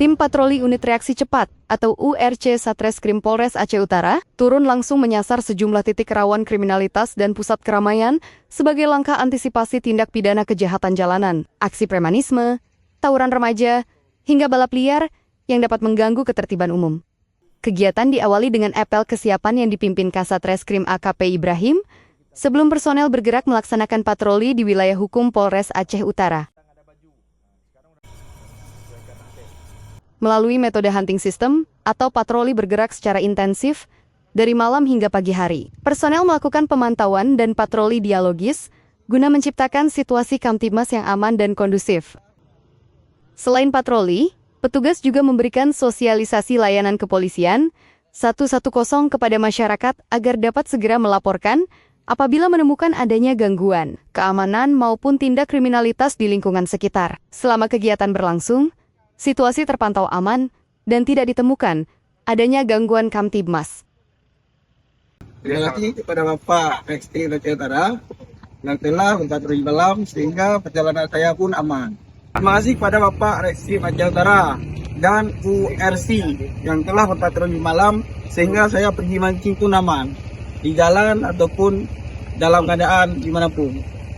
Tim Patroli Unit Reaksi Cepat atau URC Satreskrim Polres Aceh Utara turun langsung menyasar sejumlah titik rawan kriminalitas dan pusat keramaian sebagai langkah antisipasi tindak pidana kejahatan jalanan, aksi premanisme, tawuran remaja, hingga balap liar yang dapat mengganggu ketertiban umum. Kegiatan diawali dengan apel kesiapan yang dipimpin Kasat Reskrim AKP Ibrahim sebelum personel bergerak melaksanakan patroli di wilayah hukum Polres Aceh Utara. Melalui metode hunting system atau patroli bergerak secara intensif dari malam hingga pagi hari. Personel melakukan pemantauan dan patroli dialogis guna menciptakan situasi Kamtibmas yang aman dan kondusif. Selain patroli, petugas juga memberikan sosialisasi layanan kepolisian 110 kepada masyarakat agar dapat segera melaporkan apabila menemukan adanya gangguan, keamanan maupun tindak kriminalitas di lingkungan sekitar. Selama kegiatan berlangsung, situasi terpantau aman dan tidak ditemukan adanya gangguan Kamtibmas. Terima kasih kepada Bapak Reskrim Aceh Utara yang telah berpatroli malam sehingga perjalanan saya pun aman. Terima kasih kepada Bapak Reskrim Aceh Utara dan URC yang telah berpatroli malam sehingga saya pergi mancing pun aman di jalan ataupun dalam keadaan dimanapun.